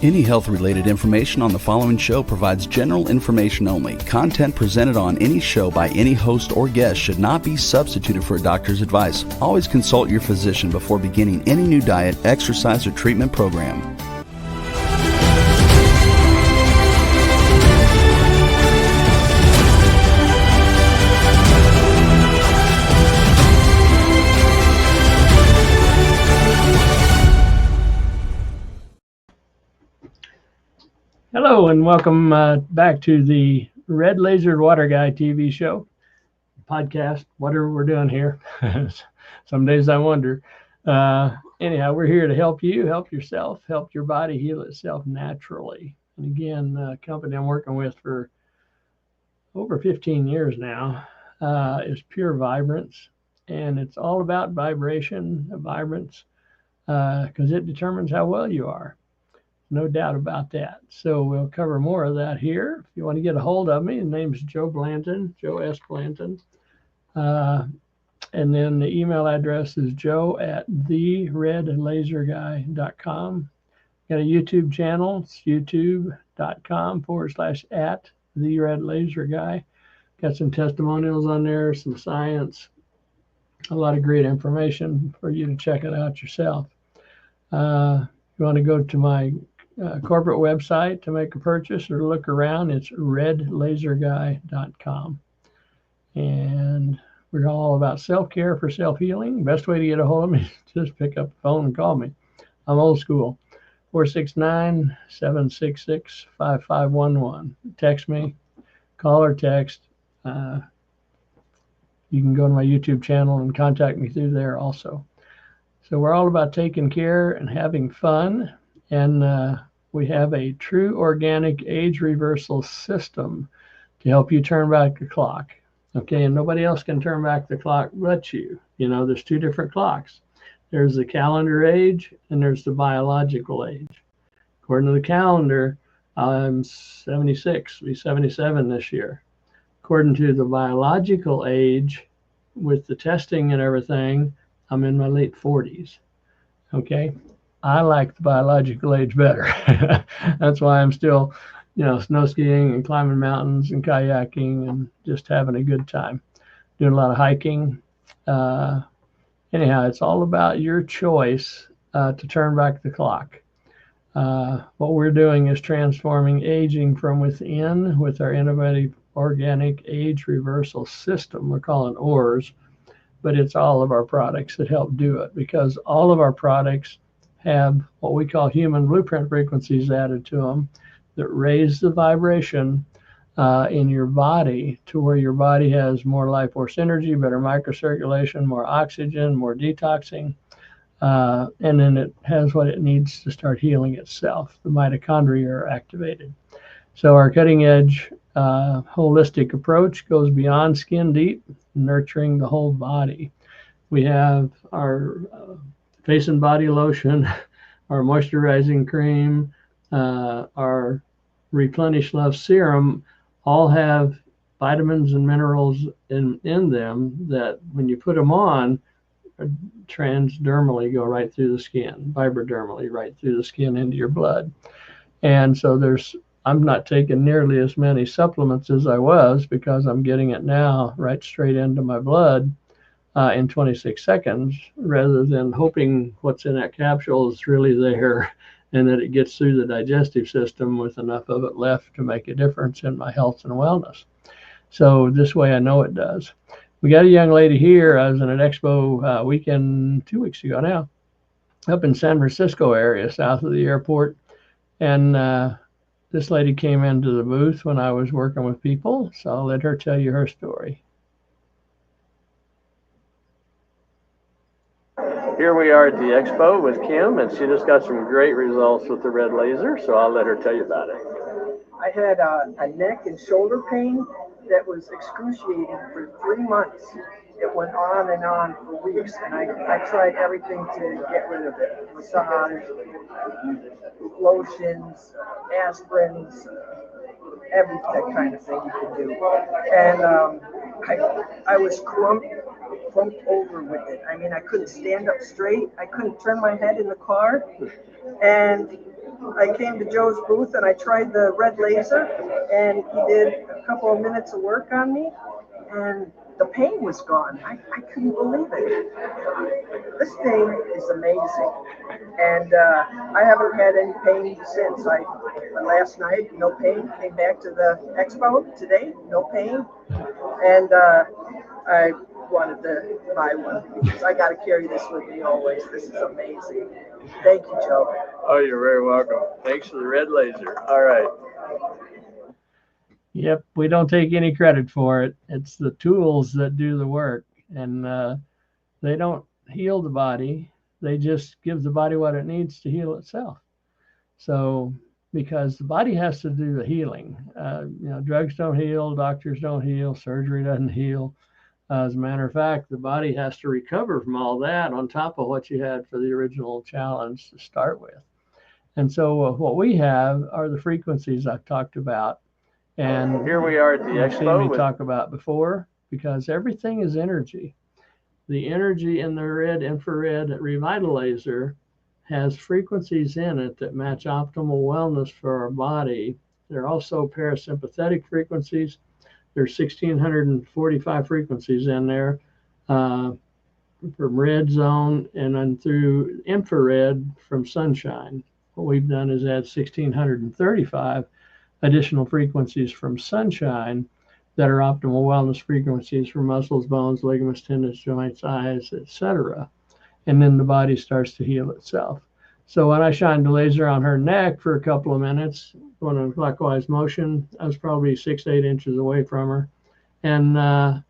Any health-related information on the following show provides general information only. Content presented on any show by any host or guest should not be substituted for a doctor's advice. Always consult your physician before beginning any new diet, exercise, or treatment program. Hello and welcome back to the Red Laser Water Guy TV show, podcast, whatever we're doing here. Some days I wonder. Anyhow, we're here to help you, help yourself, help your body heal itself naturally. And again, the company I'm working with for over 15 years now is Pure Vibranz. And it's all about vibration, vibrance, because it determines how well you are. No doubt about that. So we'll cover more of that here. If you want to get a hold of me, the name's Joe Blanton, Joe S. Blanton. And then the email address is joe@theredlaserguy.com. Got a YouTube channel. It's youtube.com/@theredlaserguy. Got some testimonials on there, some science, a lot of great information for you to check it out yourself. If you want to go to my corporate website to make a purchase or look around, it's redlaserguy.com. And we're all about self-care for self-healing. Best way to get a hold of me is just pick up the phone and call me. I'm old school. 469-766-5511. Text me, call or text. You can go to my YouTube channel and contact me through there also. So we're all about taking care and having fun. And we have a true organic age reversal system to help you turn back the clock. Okay, and nobody else can turn back the clock but you. You know, there's two different clocks. There's the calendar age and there's the biological age. According to the calendar, I'm 76, I'll be 77 this year. According to the biological age, with the testing and everything, I'm in my late 40s. Okay, I like the biological age better. That's why I'm still, snow skiing and climbing mountains and kayaking and just having a good time. Doing a lot of hiking. Anyhow, it's all about your choice to turn back the clock. What we're doing is transforming aging from within with our innovative organic age reversal system. We're calling ORS. But it's all of our products that help do it, because all of our products have what we call human blueprint frequencies added to them that raise the vibration in your body to where your body has more life force energy, better microcirculation, more oxygen, more detoxing, and then it has what it needs to start healing itself. The mitochondria are activated. So our cutting edge holistic approach goes beyond skin deep, nurturing the whole body. We have our face and body lotion, our moisturizing cream, our Replenish Love serum, all have vitamins and minerals in them that when you put them on, transdermally go right through the skin, vibrodermally right through the skin into your blood. And so I'm not taking nearly as many supplements as I was, because I'm getting it now right straight into my blood in 26 seconds, rather than hoping what's in that capsule is really there and that it gets through the digestive system with enough of it left to make a difference in my health and wellness. So this way I know it does. We got a young lady here. I was in an expo weekend 2 weeks ago now, up in San Francisco area, south of the airport. And this lady came into the booth when I was working with people, so I'll let her tell you her story. Here we are at the expo with Kim, and she just got some great results with the red laser, so I'll let her tell you about it. I had a neck and shoulder pain that was excruciating for 3 months. It went on and on for weeks, and I tried everything to get rid of it. Massage, lotions, aspirins, every kind of thing you could do. And I was clumped over with it. I mean, I couldn't stand up straight. I couldn't turn my head in the car. And I came to Joe's booth and I tried the red laser, and he did a couple of minutes of work on me, and the pain was gone. I couldn't believe it. This thing is amazing. And I haven't had any pain since. Last night, no pain. Came back to the expo today, no pain. And I wanted to buy one because I got to carry this with me always. This is amazing. Thank you, Joe. Oh, you're very welcome. Thanks for the red laser. All right. Yep, we don't take any credit for it. It's the tools that do the work, and they don't heal the body. They just give the body what it needs to heal itself. So, because the body has to do the healing. Drugs don't heal, doctors don't heal, surgery doesn't heal. As a matter of fact, the body has to recover from all that on top of what you had for the original challenge to start with. And so what we have are the frequencies I've talked about. And here we are at the expo. You've seen me talk about before, because everything is energy. The energy in the red-infrared ReVitaLaser has frequencies in it that match optimal wellness for our body. There are also parasympathetic frequencies. There's 1,645 frequencies in there from red zone and then through infrared from sunshine. What we've done is add 1,635 additional frequencies from sunshine that are optimal wellness frequencies for muscles, bones, ligaments, tendons, joints, eyes, etc. And then the body starts to heal itself. So when I shined the laser on her neck for a couple of minutes, going in a clockwise motion, I was probably 6 to 8 inches away from her. And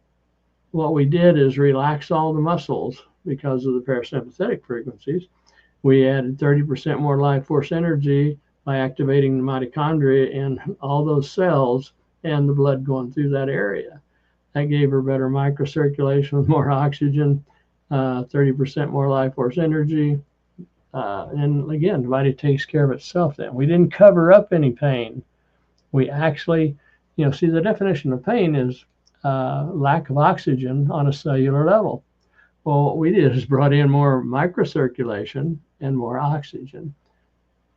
what we did is relax all the muscles because of the parasympathetic frequencies. We added 30% more life force energy by activating the mitochondria in all those cells and the blood going through that area. That gave her better microcirculation, more oxygen, 30% more life force energy. And again, the body takes care of itself then. We didn't cover up any pain. We actually, see, the definition of pain is lack of oxygen on a cellular level. Well, what we did is brought in more microcirculation and more oxygen.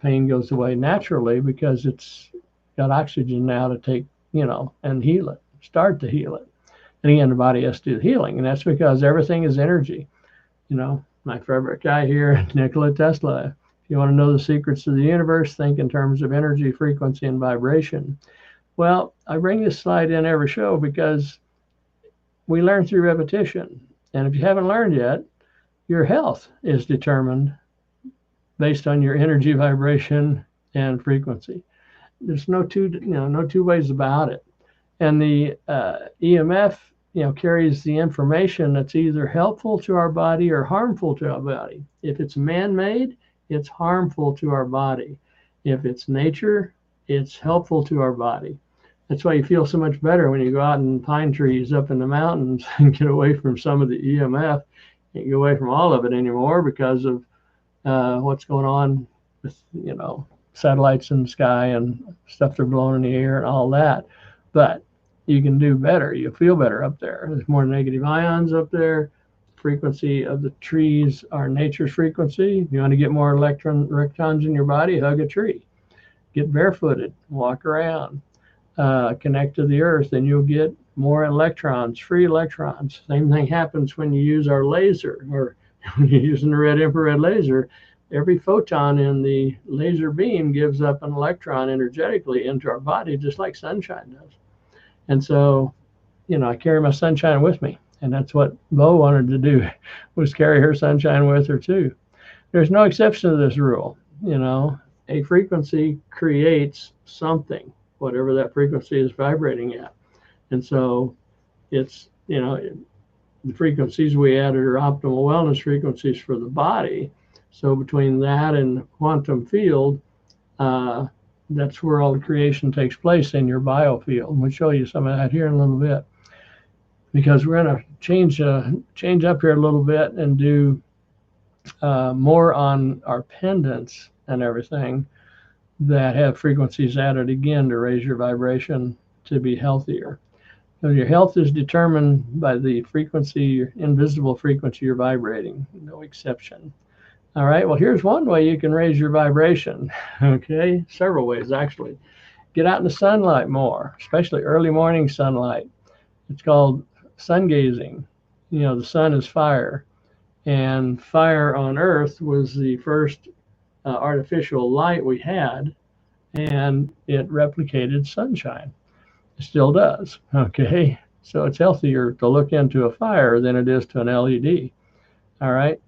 Pain goes away naturally because it's got oxygen now to take, and heal it, start to heal it. And again, the body has to do the healing. And that's because everything is energy. My favorite guy here, Nikola Tesla. If you want to know the secrets of the universe, think in terms of energy, frequency, and vibration. Well, I bring this slide in every show because we learn through repetition. And if you haven't learned yet, your health is determined based on your energy, vibration, and frequency. There's no two ways about it. And the EMF, carries the information that's either helpful to our body or harmful to our body. If it's man-made, it's harmful to our body. If it's nature, it's helpful to our body. That's why you feel so much better when you go out in pine trees up in the mountains and get away from some of the EMF. You can't get away from all of it anymore because of what's going on with, satellites in the sky and stuff they're blowing in the air and all that. But you can do better. You feel better up there. There's more negative ions up there. Frequency of the trees are nature's frequency. You want to get more electrons in your body, hug a tree. Get barefooted, walk around, connect to the earth, and you'll get more electrons, free electrons. Same thing happens when you use our laser, or when you're using the red-infrared laser. Every photon in the laser beam gives up an electron energetically into our body, just like sunshine does. And so, I carry my sunshine with me. And that's what Bo wanted to do, was carry her sunshine with her too. There's no exception to this rule. A frequency creates something, whatever that frequency is vibrating at. And so it's, the frequencies we added are optimal wellness frequencies for the body. So between that and the quantum field, that's where all the creation takes place in your biofield. And we'll show you some of that here in a little bit, because we're going to change up here a little bit and do more on our pendants and everything that have frequencies added again to raise your vibration to be healthier. So your health is determined by the frequency, your invisible frequency you're vibrating, no exception. All right, well, here's one way you can raise your vibration. Okay, several ways actually. Get out in the sunlight more, especially early morning sunlight. It's called sun gazing. You know, the sun is fire, and fire on Earth was the first artificial light we had, and it replicated sunshine. It still does. Okay, so it's healthier to look into a fire than it is to an LED. All right,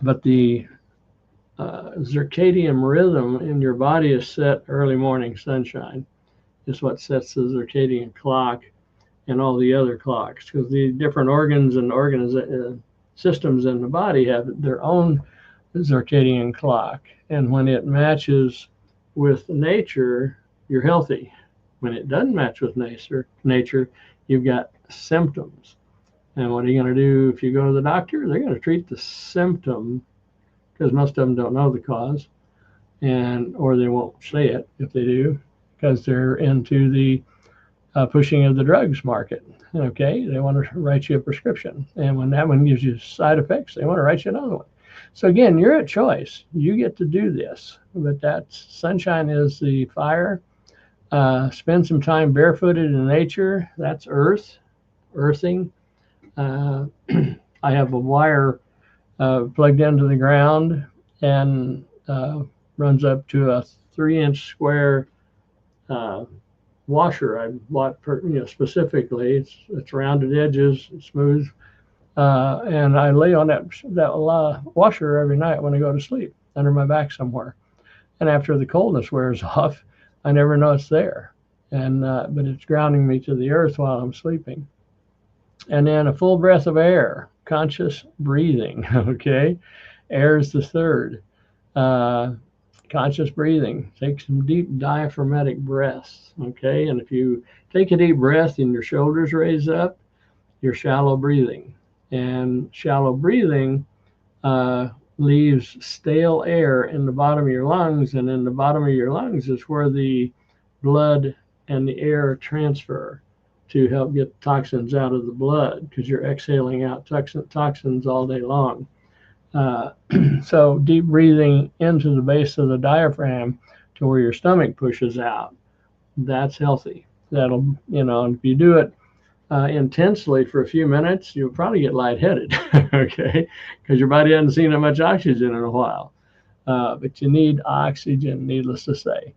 but the circadian rhythm in your body is set early morning sunshine. Is what sets the circadian clock and all the other clocks, because the different organs and systems in the body have their own circadian clock. And when it matches with nature, you're healthy. When it doesn't match with nature, you've got symptoms. And what are you going to do if you go to the doctor? They're going to treat the symptom, because most of them don't know the cause, or they won't say it if they do, because they're into the pushing of the drugs market. Okay, they want to write you a prescription, and when that one gives you side effects, they want to write you another one. So again, you're at choice. You get to do this, but that's sunshine is the fire. Spend some time barefooted in nature. That's earthing. I have a wire plugged into the ground and runs up to a 3-inch square washer I bought specifically. It's rounded edges, smooth, and I lay on that washer every night when I go to sleep under my back somewhere. And after the coldness wears off, I never know it's there, and but it's grounding me to the earth while I'm sleeping. And then a full breath of air, conscious breathing. Okay, air is the third. Conscious breathing. Take some deep diaphragmatic breaths. Okay, and if you take a deep breath and your shoulders raise up, you're shallow breathing. And shallow breathing leaves stale air in the bottom of your lungs, and in the bottom of your lungs is where the blood and the air transfer to help get toxins out of the blood, because you're exhaling out toxins all day long. So deep breathing into the base of the diaphragm to where your stomach pushes out, that's healthy. That'll, if you do it intensely for a few minutes, you'll probably get lightheaded, okay, because your body hasn't seen that much oxygen in a while. But you need oxygen, needless to say.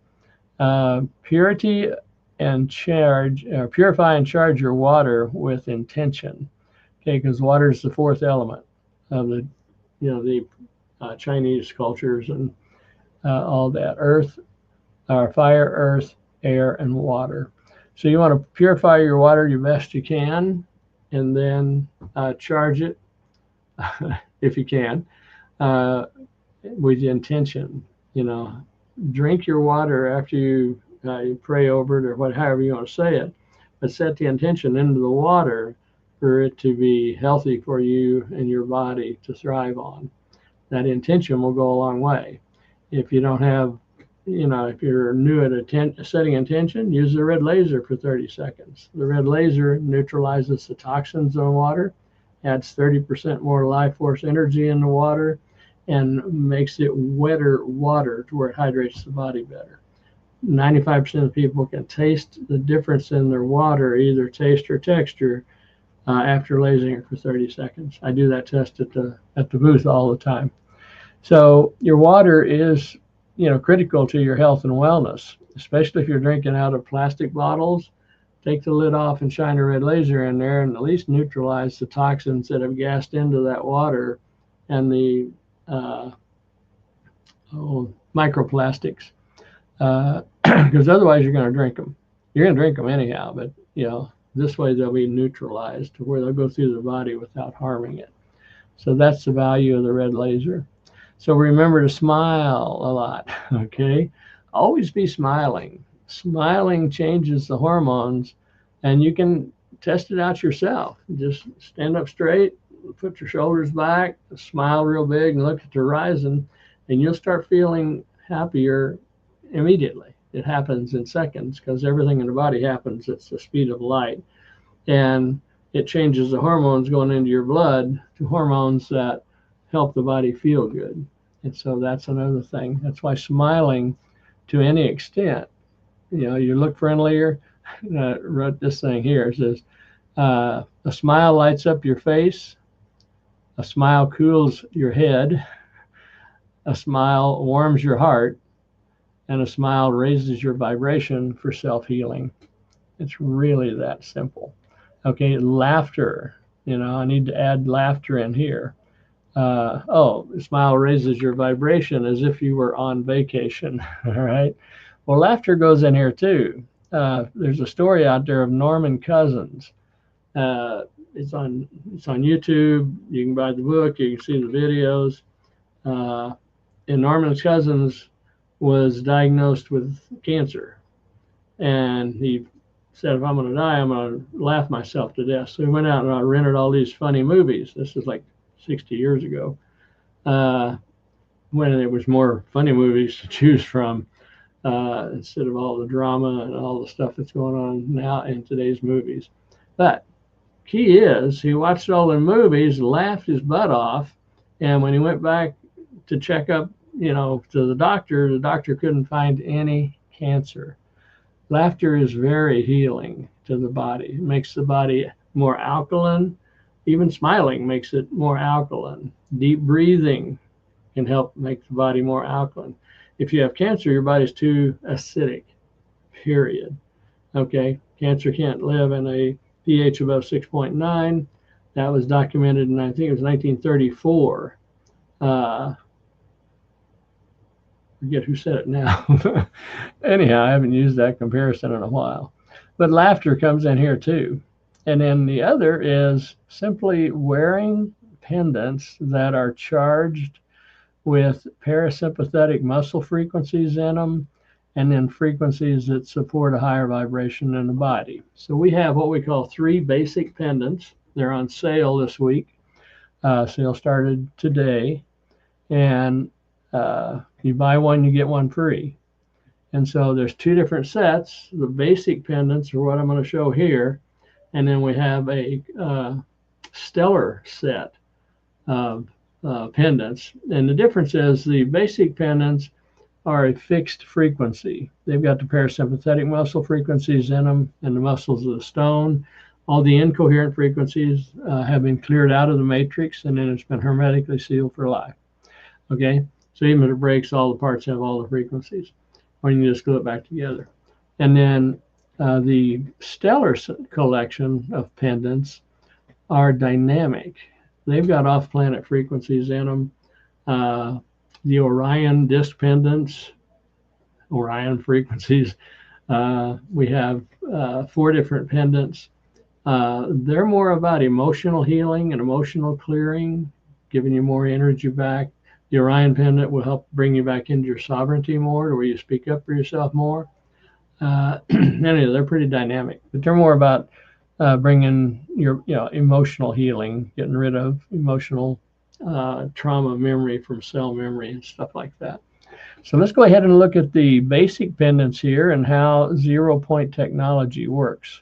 Purify and charge your water with intention, okay, because water is the fourth element of the Chinese cultures and all that. Fire, earth, air, and water. So you want to purify your water the best you can, and then charge it if you can with the intention. Drink your water after you pray over it, or however you want to say it, but set the intention into the water for it to be healthy for you and your body to thrive on. That intention will go a long way. If you don't have, if you're new at setting intention, use the red laser for 30 seconds. The red laser neutralizes the toxins in the water, adds 30% more life force energy in the water, and makes it wetter water to where it hydrates the body better. 95% of people can taste the difference in their water, either taste or texture, after lasering it for 30 seconds. I do that test at the booth all the time. So your water is, critical to your health and wellness, especially if you're drinking out of plastic bottles. Take the lid off and shine a red laser in there, and at least neutralize the toxins that have gassed into that water and the microplastics, because otherwise you're going to drink them. You're going to drink them anyhow, but this way they'll be neutralized to where they'll go through the body without harming it. So that's the value of the red laser. So remember to smile a lot, okay? Always be smiling. Smiling changes the hormones, and you can test it out yourself. Just stand up straight, put your shoulders back, smile real big, and look at the horizon, and you'll start feeling happier immediately. It happens in seconds, because everything in the body happens at the speed of light. And it changes the hormones going into your blood to hormones that help the body feel good. And so that's another thing. That's why smiling to any extent, you look friendlier. I wrote this thing here. It says, a smile lights up your face. A smile cools your head. A smile warms your heart. And a smile raises your vibration for self-healing. It's really that simple. Okay, laughter. I need to add laughter in here. A smile raises your vibration as if you were on vacation. All right. Well, laughter goes in here too. There's a story out there of Norman Cousins. It's on YouTube. You can buy the book. You can see the videos. And Norman Cousins was diagnosed with cancer, and he said, if I'm going to die, I'm going to laugh myself to death. So he went out and rented all these funny movies. This is like 60 years ago, when there was more funny movies to choose from, instead of all the drama and all the stuff that's going on now in today's movies. But key is, he watched all the movies, laughed his butt off, and when he went back to check up, to the doctor couldn't find any cancer. Laughter is very healing to the body. It makes the body more alkaline. Even smiling makes it more alkaline. Deep breathing can help make the body more alkaline. If you have cancer, your body's too acidic, period. Okay, cancer can't live in a pH above 6.9. That was documented in, I think it was 1934. Forget who said it now. Anyhow, I haven't used that comparison in a while. But laughter comes in here too. And then the other is simply wearing pendants that are charged with parasympathetic muscle frequencies in them, and then frequencies that support a higher vibration in the body. So we have what we call 3 basic pendants. They're on sale this week. Sale started today. And you buy one, you get one free. And so there's 2 different sets. The basic pendants are what I'm going to show here. And then we have a stellar set of pendants. And the difference is the basic pendants are a fixed frequency. They've got the parasympathetic muscle frequencies in them and the muscles of the stone. All the incoherent frequencies have been cleared out of the matrix, and then it's been hermetically sealed for life. Okay, so even if it breaks, all the parts have all the frequencies, or you can just glue it back together. And then the stellar collection of pendants are dynamic. They've got off-planet frequencies in them. The Orion disc pendants, Orion frequencies. We have 4 different pendants. They're more about emotional healing and emotional clearing, giving you more energy back. The Orion pendant will help bring you back into your sovereignty more, to where you speak up for yourself more. Anyway, they're pretty dynamic, but they're more about bringing your emotional healing, getting rid of emotional trauma memory from cell memory and stuff like that. So let's go ahead and look at the basic pendants here and how 0-point technology works.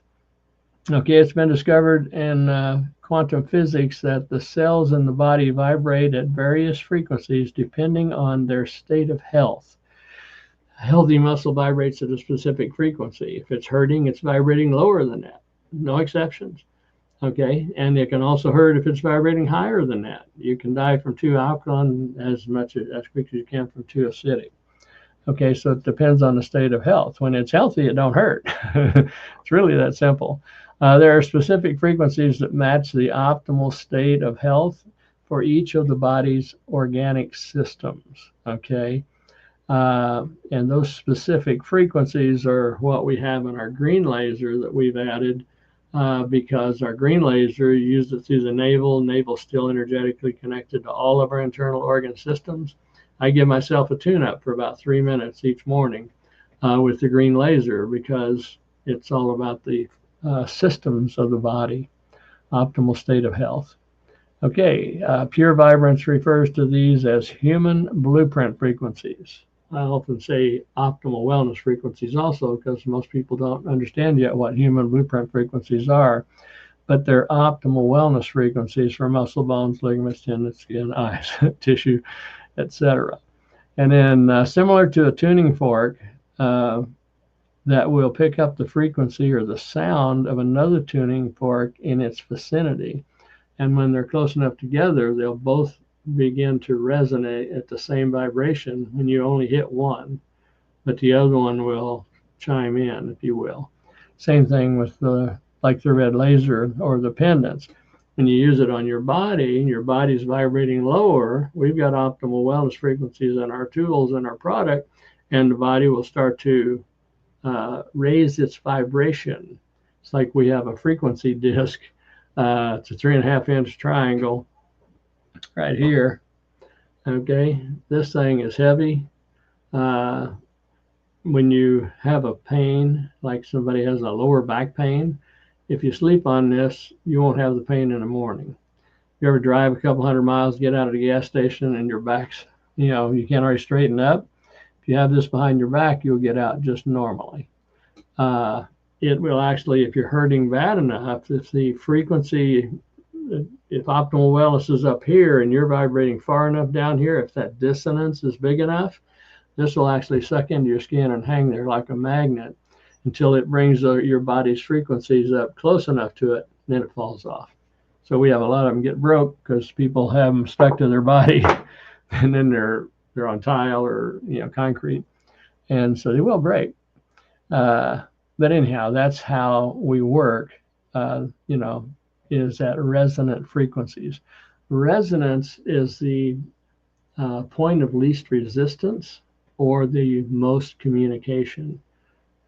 Okay, it's been discovered in quantum physics that the cells in the body vibrate at various frequencies depending on their state of health. A healthy muscle vibrates at a specific frequency. If it's hurting, it's vibrating lower than that. No exceptions. Okay, and it can also hurt if it's vibrating higher than that. You can die from too alkaline as quick as you can from too acidic. Okay, so it depends on the state of health. When it's healthy, it don't hurt. It's really that simple. There are specific frequencies that match the optimal state of health for each of the body's organic systems. Okay, and those specific frequencies are what we have in our green laser that we've added. Because our green laser used it through the navel still energetically connected to all of our internal organ systems. I give myself a tune-up for about 3 minutes each morning with the green laser, because it's all about the systems of the body, optimal state of health. Okay, pure vibrance refers to these as human blueprint frequencies. I often say optimal wellness frequencies also, because most people don't understand yet what human blueprint frequencies are, but they're optimal wellness frequencies for muscle, bones, ligaments, tendons, skin, eyes, tissue, etc. And then similar to a tuning fork, that will pick up the frequency or the sound of another tuning fork in its vicinity. And when they're close enough together, they'll both begin to resonate at the same vibration when you only hit one, but the other one will chime in, if you will. Same thing with the red laser or the pendants. When you use it on your body, and your body's vibrating lower, we've got optimal wellness frequencies in our tools and our product, and the body will start to raise its vibration. It's like we have a frequency disc. It's a 3.5-inch triangle right here. Okay, this thing is heavy. When you have a pain, like somebody has a lower back pain, if you sleep on this, you won't have the pain in the morning. You ever drive a couple 100 miles, get out of the gas station, and your back's, you can't already straighten up? If you have this behind your back, you'll get out just normally. It will actually, if you're hurting bad enough, if the frequency, if optimal wellness is up here and you're vibrating far enough down here, if that dissonance is big enough, this will actually suck into your skin and hang there like a magnet until it brings your body's frequencies up close enough to it, and then it falls off. So we have a lot of them get broke because people have them stuck to their body, and then they're on tile or concrete, and so they will break. But anyhow, that's how we work. Is at resonant frequencies. Resonance is the point of least resistance or the most communication,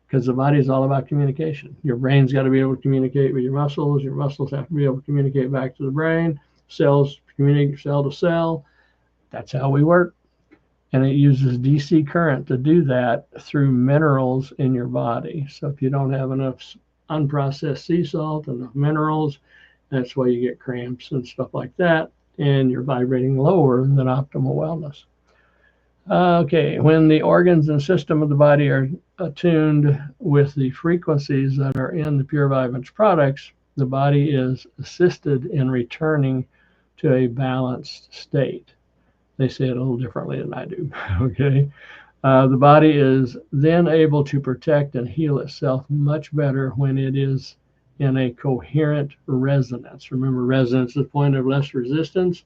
because the body is all about communication. Your brain's got to be able to communicate with your muscles have to be able to communicate back to the brain, cells communicate cell to cell. That's how we work. And it uses DC current to do that through minerals in your body. So if you don't have enough unprocessed sea salt, enough minerals, that's why you get cramps and stuff like that, and you're vibrating lower than optimal wellness. Okay, when the organs and system of the body are attuned with the frequencies that are in the Pure Vibranz products, the body is assisted in returning to a balanced state. They say it a little differently than I do. Okay, the body is then able to protect and heal itself much better when it is in a coherent resonance. Remember, resonance is the point of less resistance.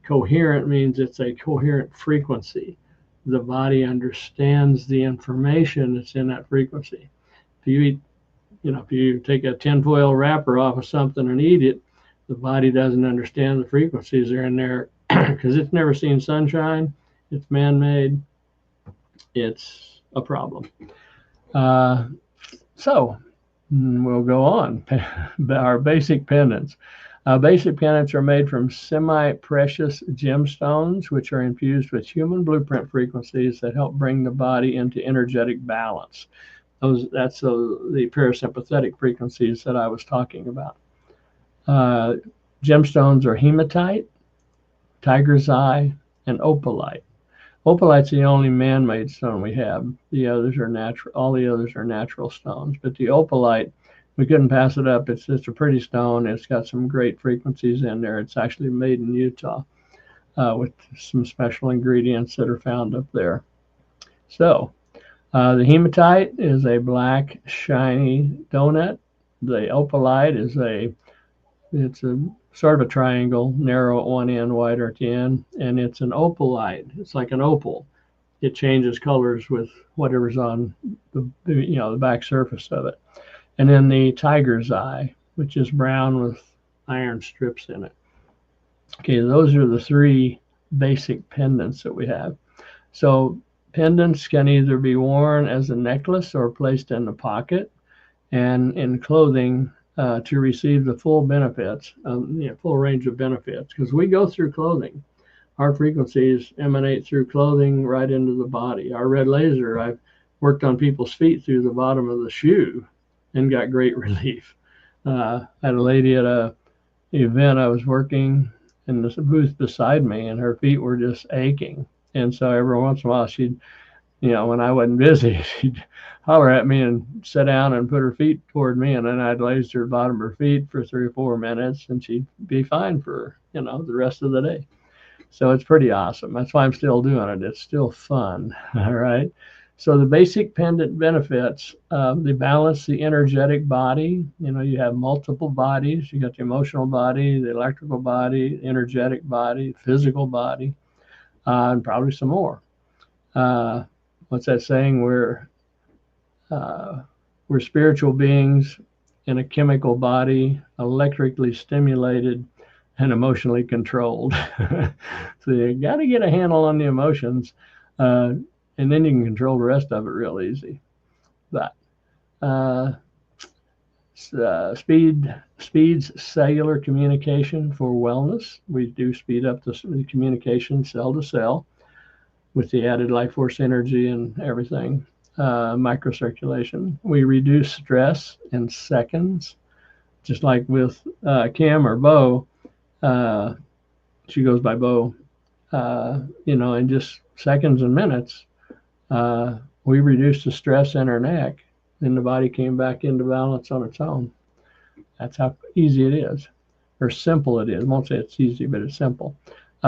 Coherent means it's a coherent frequency. The body understands the information that's in that frequency. If you eat, if you take a tinfoil wrapper off of something and eat it, the body doesn't understand the frequencies that are in there because it's never seen sunshine. It's man-made. It's a problem. So we'll go on. Our basic pendants. Basic pendants are made from semi-precious gemstones, which are infused with human blueprint frequencies that help bring the body into energetic balance. That's the parasympathetic frequencies that I was talking about. Gemstones are hematite, tiger's eye, and opalite. Opalite's the only man-made stone we have. The others are natural. All the others are natural stones. But the opalite, we couldn't pass it up. It's just a pretty stone. It's got some great frequencies in there. It's actually made in Utah with some special ingredients that are found up there. So the hematite is a black, shiny donut. The opalite is it's a sort of a triangle, narrow at one end, wider at the end, and it's an opalite. It's like an opal. It changes colors with whatever's on the back surface of it. And then the tiger's eye, which is brown with iron strips in it. Okay, those are the three basic pendants that we have. So pendants can either be worn as a necklace or placed in the pocket and in clothing to receive the full benefits, full range of benefits, because we go through clothing. Our frequencies emanate through clothing right into the body. Our red laser, I've worked on people's feet through the bottom of the shoe and got great relief. I had a lady at an event I was working in this booth beside me, and her feet were just aching. And so every once in a while, she'd, when I wasn't busy, she'd holler at me and sit down and put her feet toward me, and then I'd laser her bottom of her feet for 3 or 4 minutes, and she'd be fine for the rest of the day. So it's pretty awesome. That's why I'm still doing it. It's still fun. All right. So the basic pendant benefits, they balance the energetic body. You know, you have multiple bodies. You got the emotional body, the electrical body, energetic body, physical body, and probably some more. What's that saying? We're spiritual beings in a chemical body, electrically stimulated and emotionally controlled. So you got to get a handle on the emotions, and then you can control the rest of it real easy. But speeds cellular communication for wellness. We do speed up the communication cell to cell with the added life force energy and everything. Microcirculation. We reduce stress in seconds, just like with Kim or Bo. She goes by Bo. You know, in just seconds and minutes, we reduced the stress in her neck, and the body came back into balance on its own. That's how easy it is, or simple it is. I won't say it's easy, but it's simple.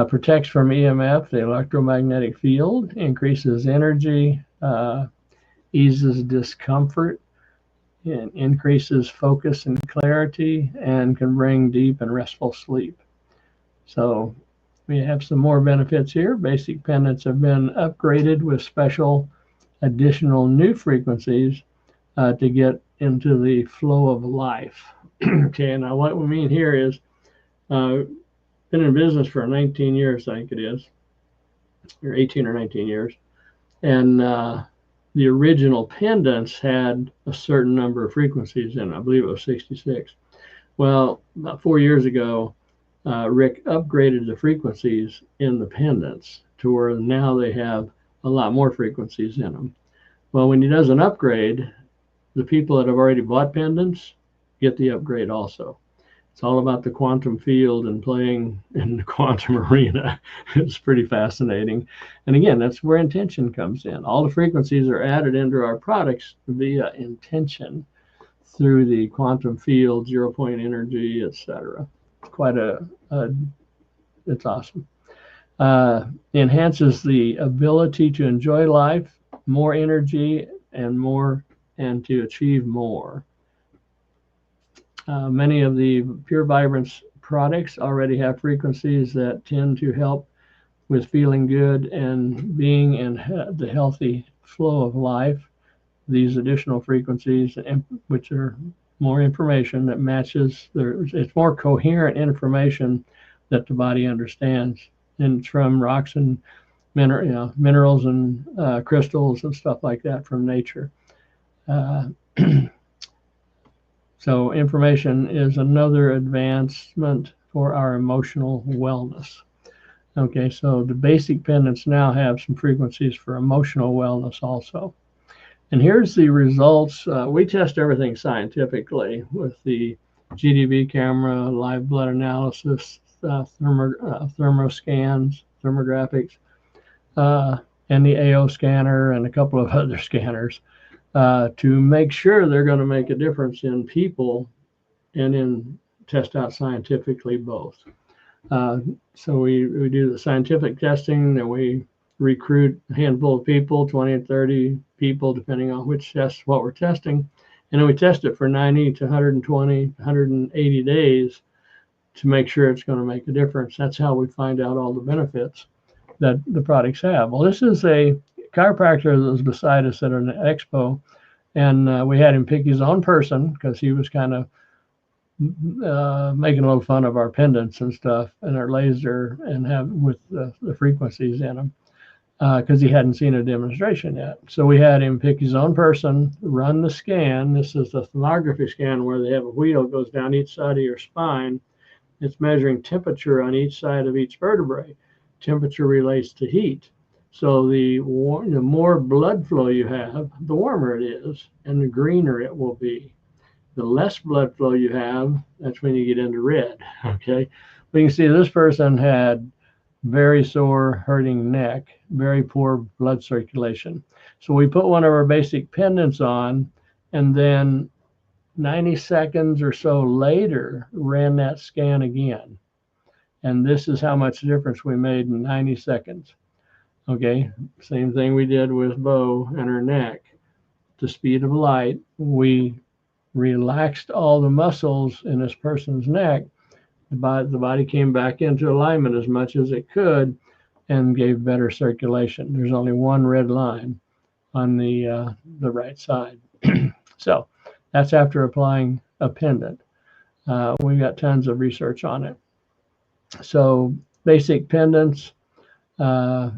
Protects from EMF, the electromagnetic field, increases energy, eases discomfort, and increases focus and clarity, and can bring deep and restful sleep. So we have some more benefits here. Basic pendants have been upgraded with special additional new frequencies to get into the flow of life. Okay, now what we mean here is been in business for 19 years, I think it is, or 18 or 19 years. And the original pendants had a certain number of frequencies in it. I believe it was 66. Well, about 4 years ago, Rick upgraded the frequencies in the pendants to where now they have a lot more frequencies in them. Well, when he does an upgrade, the people that have already bought pendants get the upgrade also. It's all about the quantum field and playing in the quantum arena. It's pretty fascinating. And again, that's where intention comes in. All the frequencies are added into our products via intention through the quantum field, 0-point energy, etc. Quite it's awesome. Enhances the ability to enjoy life, more energy, and to achieve more. Many of the Pure Vibranz products already have frequencies that tend to help with feeling good and being in the healthy flow of life. These additional frequencies, which are more information that matches, it's more coherent information that the body understands. And it's from rocks and minerals and crystals and stuff like that from nature. So information is another advancement for our emotional wellness. Okay, so the basic pendants now have some frequencies for emotional wellness also. And here's the results. We test everything scientifically with the GDB camera, live blood analysis, thermoscans, thermographics, and the AO scanner and a couple of other scanners. To make sure they're going to make a difference in people and in test out scientifically both. So we do the scientific testing, then we recruit a handful of people, 20 and 30 people, depending on which test, what we're testing. And then we test it for 90 to 120, 180 days to make sure it's going to make a difference. That's how we find out all the benefits that the products have. Well, this is a chiropractor that was beside us at an expo, and we had him pick his own person because he was kind of making a little fun of our pendants and stuff and our laser and have with the frequencies in them because he hadn't seen a demonstration yet. So we had him pick his own person, run the scan. This is the thermography scan where they have a wheel goes down each side of your spine. It's measuring temperature on each side of each vertebrae. Temperature relates to heat. So the more blood flow you have, the warmer it is, and the greener it will be. The less blood flow you have, that's when you get into red, okay? We can see this person had very sore, hurting neck, very poor blood circulation. So we put one of our basic pendants on, and then 90 seconds or so later, ran that scan again. And this is how much difference we made in 90 seconds. Okay, same thing we did with Bo and her neck. The speed of light, we relaxed all the muscles in this person's neck. The body came back into alignment as much as it could and gave better circulation. There's only one red line on the right side. So that's after applying a pendant. We've got tons of research on it. So basic pendants are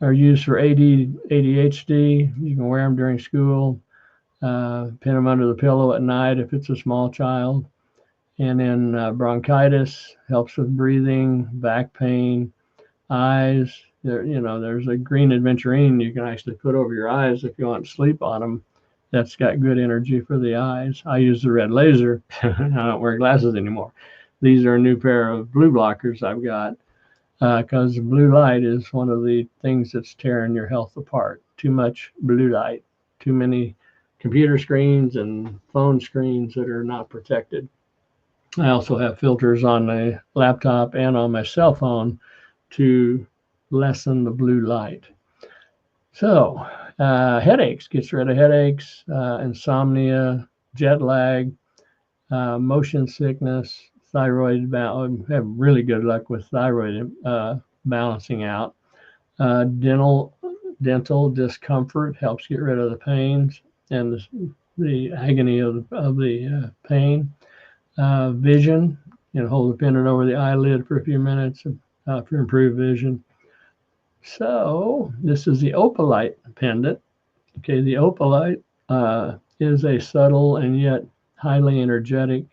used for ADHD. You can wear them during school, pin them under the pillow at night if it's a small child. And then bronchitis, helps with breathing, back pain, eyes. There's a green aventurine you can actually put over your eyes if you want to sleep on them. That's got good energy for the eyes. I use the red laser. I don't wear glasses anymore. These are a new pair of blue blockers I've got because blue light is one of the things that's tearing your health apart. Too much blue light, too many computer screens and phone screens that are not protected. I also have filters on my laptop and on my cell phone to lessen the blue light. So headaches, gets rid of headaches, insomnia, jet lag, motion sickness, thyroid balance. Have really good luck with thyroid balancing out. Dental discomfort, helps get rid of the pains and the agony of the pain. Vision, hold the pendant over the eyelid for a few minutes for improved vision. So this is the opalite pendant. Okay, the opalite is a subtle and yet highly energetic,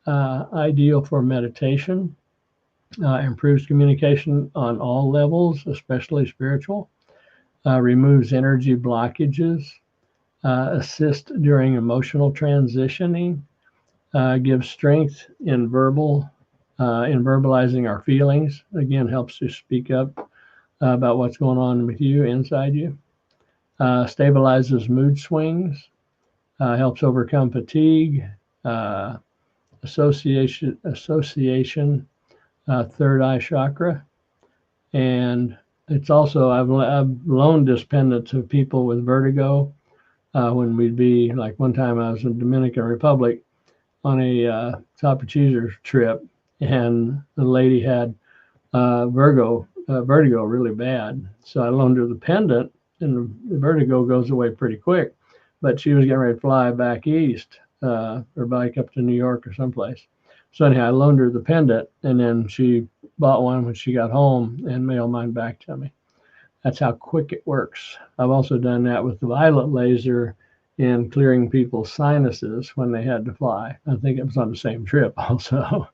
ideal for meditation, improves communication on all levels, especially spiritual, removes energy blockages, assists during emotional transitioning, gives strength in verbalizing our feelings. Again, helps to speak up about what's going on with you, inside you. Stabilizes mood swings, helps overcome fatigue, association, third eye chakra. And it's also, I've loaned this pendant to people with vertigo when we'd be, like one time I was in Dominican Republic on a Top Cheeser trip, and the lady had vertigo really bad. So I loaned her the pendant, and the vertigo goes away pretty quick. But she was getting ready to fly back east or back up to New York or someplace. So anyhow, I loaned her the pendant, and then she bought one when she got home and mailed mine back to me. That's how quick it works. I've also done that with the violet laser in clearing people's sinuses when they had to fly. I think it was on the same trip also.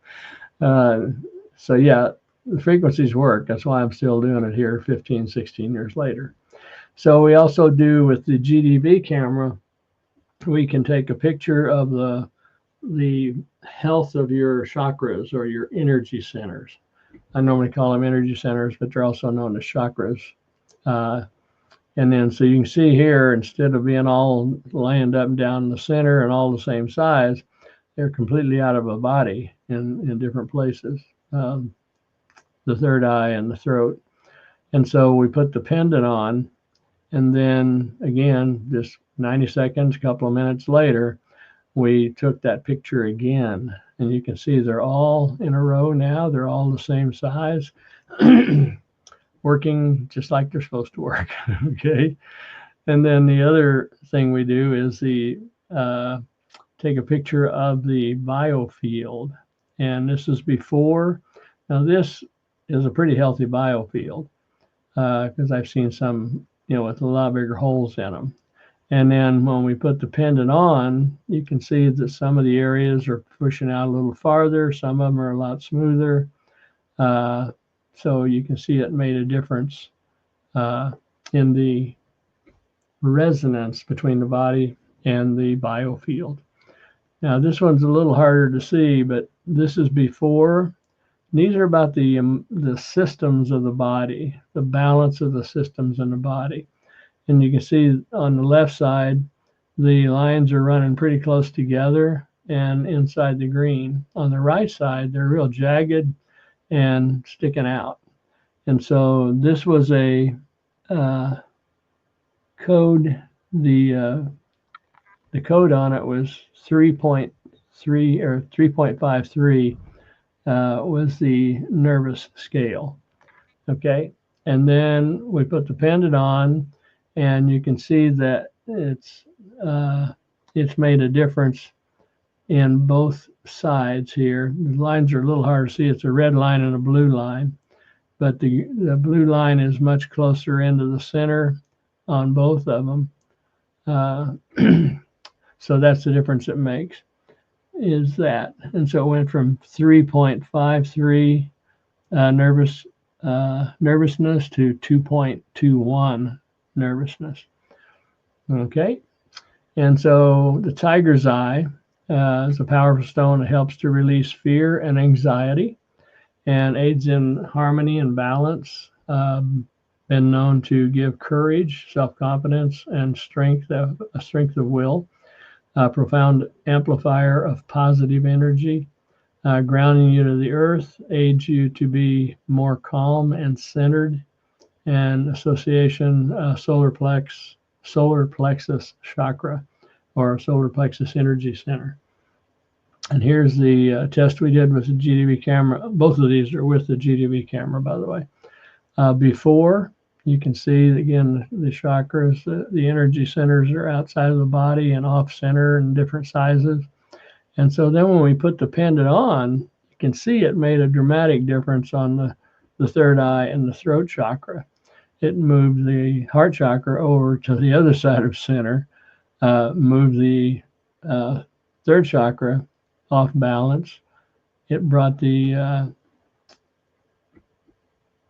So yeah, the frequencies work. That's why I'm still doing it here 15, 16 years later. So we also do with the GDB camera, we can take a picture of the health of your chakras or your energy centers. I normally call them energy centers, but they're also known as chakras. And then so you can see here, instead of being all lined up and down in the center and all the same size, they're completely out of a body in different places, the third eye and the throat. And so we put the pendant on, and then again, just 90 seconds, a couple of minutes later, we took that picture again. And you can see they're all in a row now. They're all the same size. Working just like they're supposed to work. Okay. And then the other thing we do is take a picture of the biofield. And this is before. Now this is a pretty healthy biofield because I've seen some, with a lot bigger holes in them. And then when we put the pendant on, you can see that some of the areas are pushing out a little farther. Some of them are a lot smoother. So you can see it made a difference in the resonance between the body and the biofield. Now this one's a little harder to see, but this is before. These are about the systems of the body, the balance of the systems in the body. And you can see on the left side, the lines are running pretty close together and inside the green. On the right side, they're real jagged and sticking out. And so this was a code. The code on it was 3.3 or 3.53 was the nervous scale. Okay, and then we put the pendant on, and you can see that it's made a difference in both sides here. The lines are a little hard to see. It's a red line and a blue line, but the blue line is much closer into the center on both of them. So that's the difference it makes, is that. And so it went from 3.53 nervousness to 2.21 nervousness. Okay, and so the tiger's eye is a powerful stone that helps to release fear and anxiety and aids in harmony and balance. Been known to give courage, self-confidence, and strength of will. Profound amplifier of positive energy. Grounding you to the earth, aids you to be more calm and centered, and association solar plexus chakra, or solar plexus energy center. And here's the test we did with the GDV camera. Both of these are with the GDV camera, by the way. Before, you can see again the chakras, the energy centers are outside of the body and off center and different sizes. And so then when we put the pendant on, you can see it made a dramatic difference on the third eye and the throat chakra. It moved the heart chakra over to the other side of center, moved the third chakra off balance. It brought the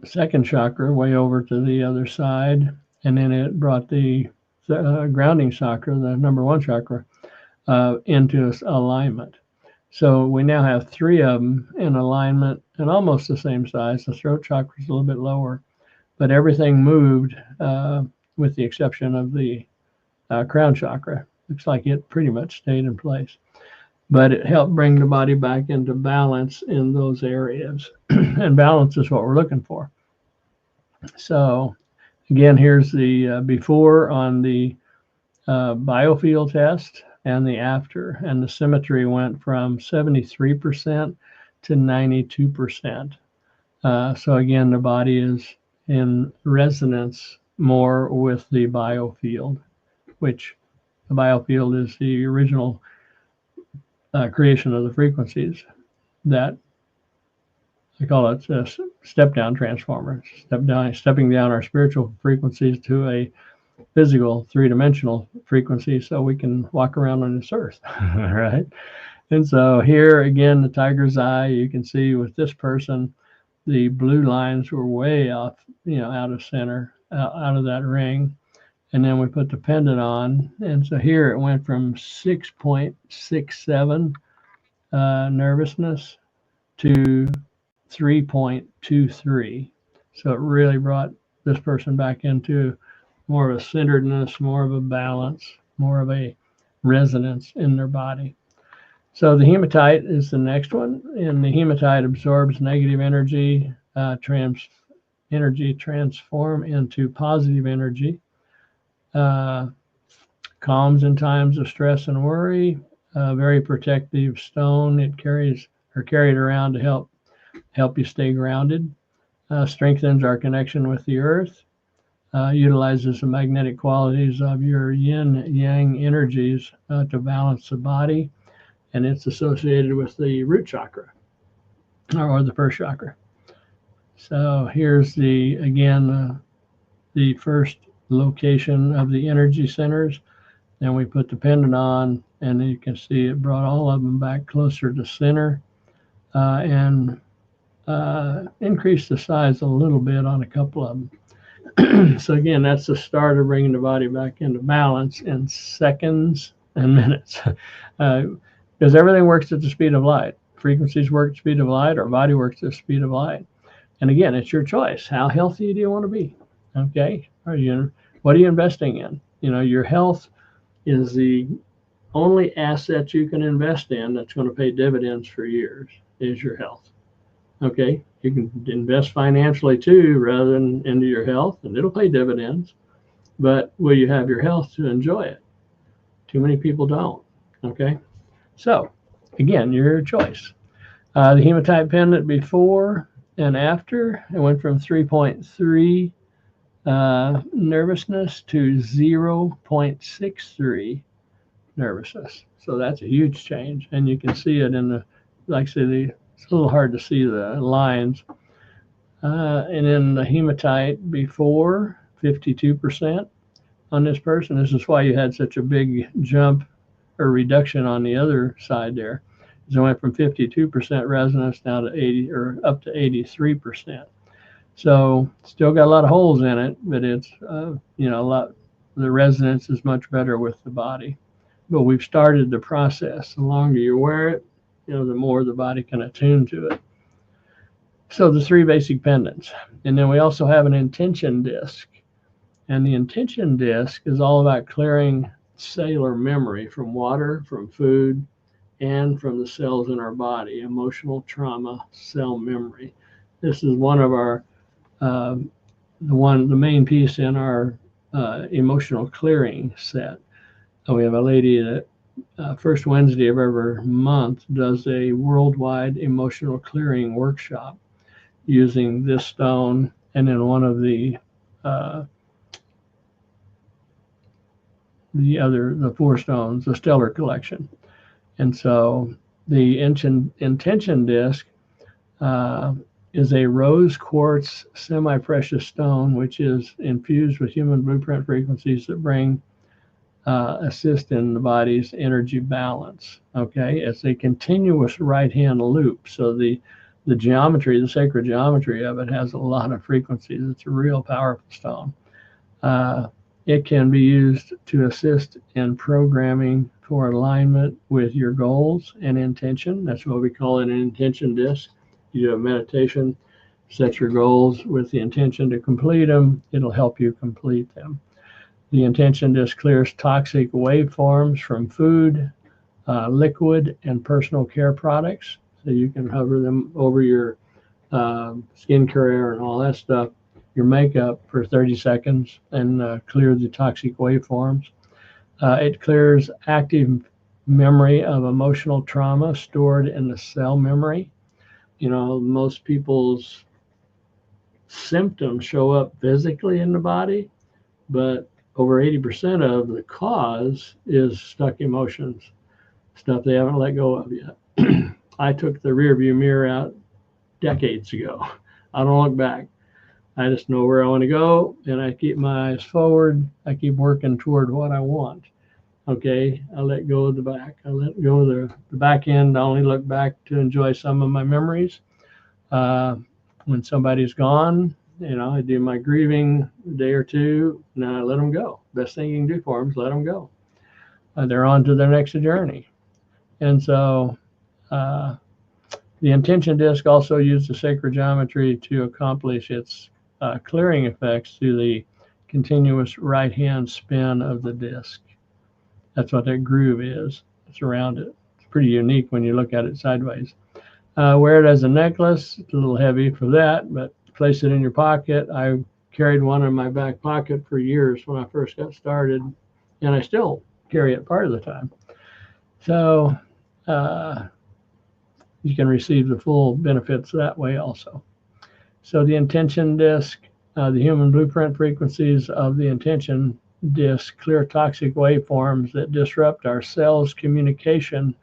second chakra way over to the other side, and then it brought the grounding chakra, the number one chakra, into alignment. So we now have three of them in alignment and almost the same size. The throat chakra is a little bit lower, but everything moved with the exception of the crown chakra. Looks like it pretty much stayed in place, but it helped bring the body back into balance in those areas. And balance is what we're looking for. So again, here's the before on the biofield test and the after, and the symmetry went from 73% to 92%. So again, the body is in resonance more with the biofield, which the biofield is the original creation of the frequencies that I call it a step-down transformer, stepping down our spiritual frequencies to a physical three-dimensional frequency so we can walk around on this earth, right? And so here again, the tiger's eye, you can see with this person, the blue lines were way off, out of center, out of that ring. And then we put the pendant on. And so here it went from 6.67 nervousness to 3.23. So it really brought this person back into more of a centeredness, more of a balance, more of a resonance in their body. So the hematite is the next one, and the hematite absorbs negative energy, transform into positive energy, calms in times of stress and worry, very protective stone. It carried around to help you stay grounded, strengthens our connection with the earth, utilizes the magnetic qualities of your yin-yang energies to balance the body, and it's associated with the root chakra, or the first chakra. So here's the first location of the energy centers. Then we put the pendant on, and you can see it brought all of them back closer to center, and increased the size a little bit on a couple of them. So again, that's the start of bringing the body back into balance in seconds and minutes, because everything works at the speed of light. Frequencies work at the speed of light. Our body works at the speed of light. And again, it's your choice. How healthy do you want to be? Okay, what are you investing in? Your health is the only asset you can invest in that's going to pay dividends for years. Is your health. Okay, you can invest financially too rather than into your health, and it'll pay dividends. But will you have your health to enjoy it? Too many people don't. Okay, so again, your choice. The hematite pendant before and after, it went from 3.3 nervousness to 0.63 nervousness. So that's a huge change, and you can see it in the, like I say, it's a little hard to see the lines. And in the hematite before, 52% on this person. This is why you had such a big jump or reduction on the other side there. It went from 52% resonance down to 80 or up to 83%. So still got a lot of holes in it, but it's a lot. The resonance is much better with the body. But we've started the process. The longer you wear it, the more the body can attune to it. So the 3 basic pendants, and then we also have an intention disc. And the intention disc is all about clearing cellular memory from water, from food, and from the cells in our body, emotional trauma cell memory. This is one of our, the main piece in our emotional clearing set. We have a lady that first Wednesday of every month does a worldwide emotional clearing workshop using this stone and then one of the 4 stones, the stellar collection. And so the intention disc is a rose quartz semi-precious stone, which is infused with human blueprint frequencies that assist in the body's energy balance. Okay, it's a continuous right-hand loop. So the geometry, the sacred geometry of it has a lot of frequencies. It's a real powerful stone. It can be used to assist in programming for alignment with your goals and intention. That's why we call it an intention disc. You do a meditation, set your goals with the intention to complete them. It'll help you complete them. The intention disc clears toxic waveforms from food, liquid, and personal care products. So you can hover them over your skincare and all that stuff, your makeup for 30 seconds and clear the toxic waveforms. It clears active memory of emotional trauma stored in the cell memory. Most people's symptoms show up physically in the body, but over 80% of the cause is stuck emotions, stuff they haven't let go of yet. I took the rear view mirror out decades ago. I don't look back. I just know where I want to go, and I keep my eyes forward. I keep working toward what I want. Okay, I let go of the back. I let go of the back end. I only look back to enjoy some of my memories. When somebody's gone, I do my grieving a day or two, and I let them go. Best thing you can do for them is let them go. They're on to their next journey. And so the intention disc also used the sacred geometry to accomplish its clearing effects through the continuous right-hand spin of the disc. That's what that groove is. It's around it. It's pretty unique when you look at it sideways. Wear it as a necklace. It's a little heavy for that, but place it in your pocket. I carried one in my back pocket for years when I first got started, and I still carry it part of the time. So you can receive the full benefits that way also. So the intention disc, the human blueprint frequencies of the intention disc clear toxic waveforms that disrupt our cells' communication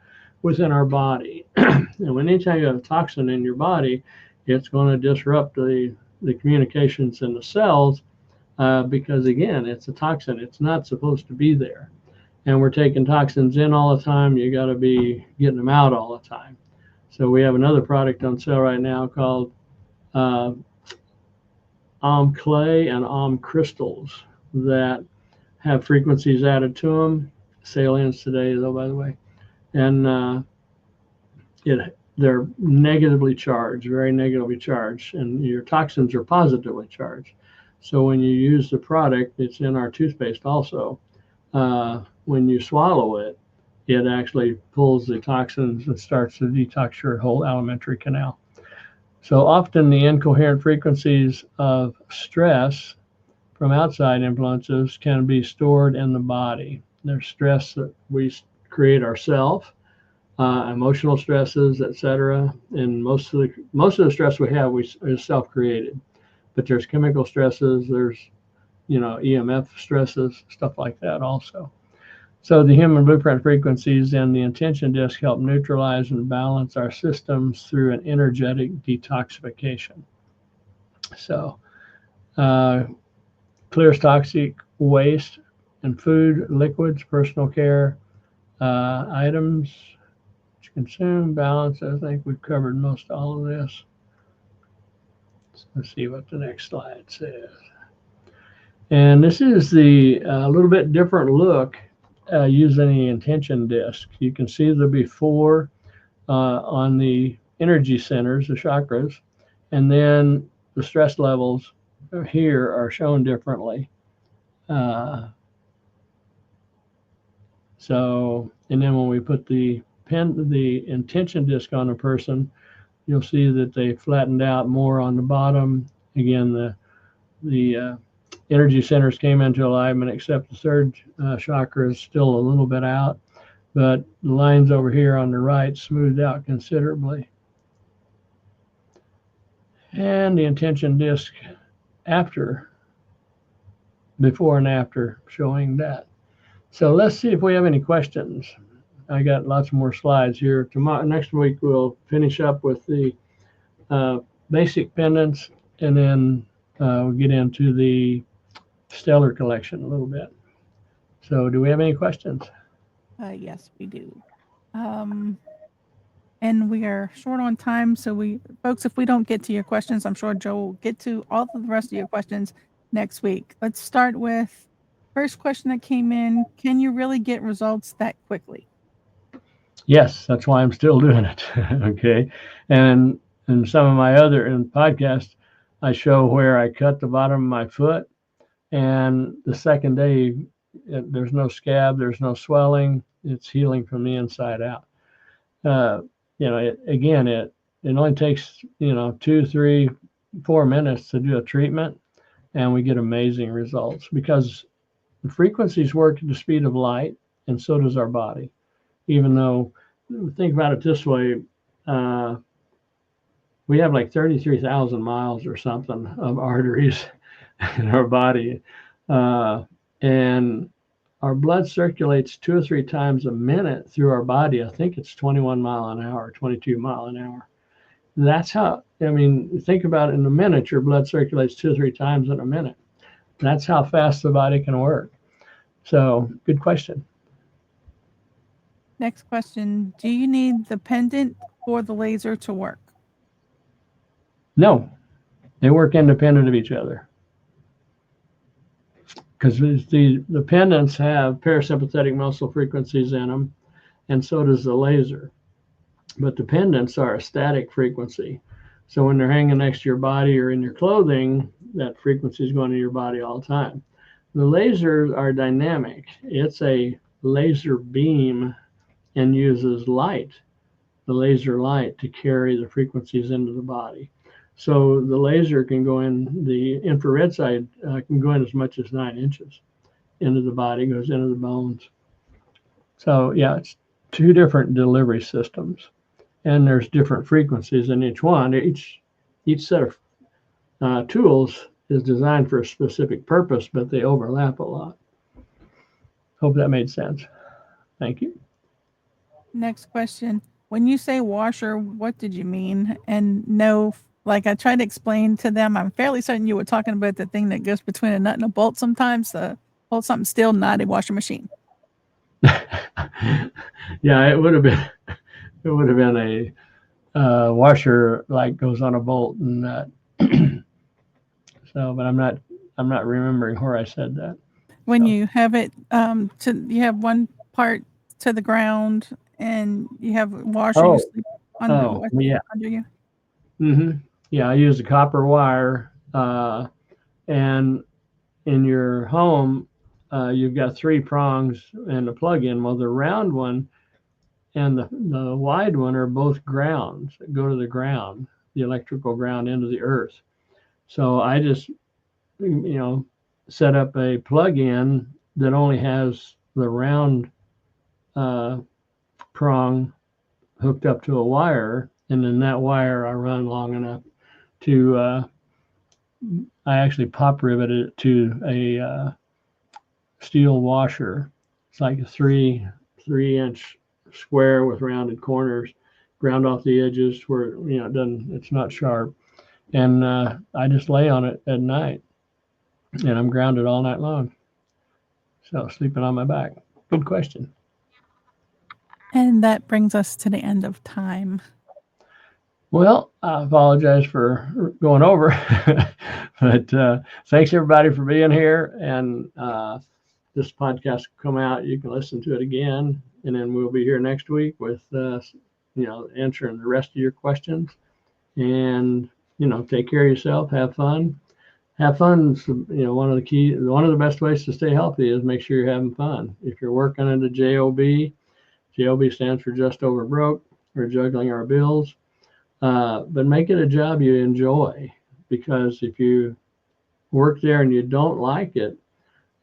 within our body. And anytime you have a toxin in your body, it's going to disrupt the communications in the cells because, again, it's a toxin. It's not supposed to be there. And we're taking toxins in all the time. You got to be getting them out all the time. So we have another product on sale right now called Clay and crystals that have frequencies added to them. Sale ends today, though, by the way. And they're negatively charged, very negatively charged, and your toxins are positively charged. So when you use the product, it's in our toothpaste also. When you swallow it, it actually pulls the toxins and starts to detox your whole alimentary canal. So often the incoherent frequencies of stress from outside influences can be stored in the body. There's stress that we create ourselves, emotional stresses, etc. And most of the stress we have is self-created. But there's chemical stresses, there's EMF stresses, stuff like that also. So the human blueprint frequencies and the intention disc help neutralize and balance our systems through an energetic detoxification. So clears toxic waste and food, liquids, personal care items to consume, balance. I think we've covered most all of this. So let's see what the next slide says. And this is the little bit different look using the intention disc. You can see the before on the energy centers, the chakras, and then the stress levels here are shown differently. And then when we put the intention disc on a person, you'll see that they flattened out more on the bottom. Again, the energy centers came into alignment, except the third chakra is still a little bit out, but the lines over here on the right smoothed out considerably. And the intention disc before and after, showing that. So let's see if we have any questions. I got lots more slides here. Next week we'll finish up with the basic pendants, and then we'll get into the stellar collection a little bit. So do we have any questions? Yes, we do. And we are short on time. So folks, if we don't get to your questions, I'm sure Joe will get to all of the rest of your questions next week. Let's start with first question that came in. Can you really get results that quickly? Yes, that's why I'm still doing it. Okay. And in some of my other podcasts, I show where I cut the bottom of my foot, and the second day, there's no scab, there's no swelling. It's healing from the inside out. It only takes 2, 3, 4 minutes to do a treatment, and we get amazing results because the frequencies work at the speed of light, and so does our body. Even though, think about it this way, we have like 33,000 miles or something of arteries in our body, and our blood circulates 2 or 3 times a minute through our body. I think it's 21 mile an hour, 22 mile an hour. That's how, think about it, in a minute, your blood circulates 2 or 3 times in a minute. That's how fast the body can work. So good question. Next question. Do you need the pendant for the laser to work? No, they work independent of each other. Because the pendants have parasympathetic muscle frequencies in them, and so does the laser. But the pendants are a static frequency. So when they're hanging next to your body or in your clothing, that frequency is going to your body all the time. The lasers are dynamic. It's a laser beam and uses light, the laser light, to carry the frequencies into the body. So the laser can go in, the infrared side can go in as much as 9 inches into the body, goes into the bones. So yeah, it's 2 different delivery systems, and there's different frequencies in each one. Each set of tools is designed for a specific purpose, but they overlap a lot. Hope that made sense. Thank you. Next question. When you say washer, what did you mean? And no, like I tried to explain to them, I'm fairly certain you were talking about the thing that goes between a nut and a bolt sometimes, to hold something still, not a washer machine. Yeah, it would have been a washer, like goes on a bolt and nut. So, but I'm not remembering where I said that. When you have it, you have one part to the ground and you have a washer you sleep under you. Mm-hmm. Yeah, I use a copper wire, and in your home, you've got 3 prongs and a plug-in. Well, the round one and the wide one are both grounds that go to the ground. the electrical ground into the earth. So I just, set up a plug-in that only has the round prong hooked up to a wire, and then that wire I run long enough to I actually pop riveted it to a steel washer. It's like a 3-inch square with rounded corners, ground off the edges where it's not sharp, and I just lay on it at night, and I'm grounded all night long. So sleeping on my back. Good question. And that brings us to the end of time. Well, I apologize for going over, but thanks everybody for being here. And this podcast will come out. You can listen to it again, and then we'll be here next week with answering the rest of your questions. And take care of yourself. Have fun. Have fun. One of the best ways to stay healthy is make sure you're having fun. If you're working at a JOB stands for just over broke. We're juggling our bills. But make it a job you enjoy, because if you work there and you don't like it,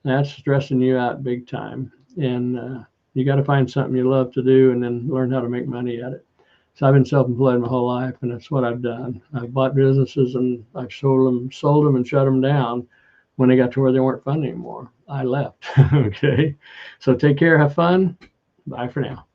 that's stressing you out big time. And you got to find something you love to do and then learn how to make money at it. So I've been self-employed my whole life, and that's what I've done. I've bought businesses and I've sold them and shut them down when they got to where they weren't fun anymore. I left. Okay. So take care. Have fun. Bye for now.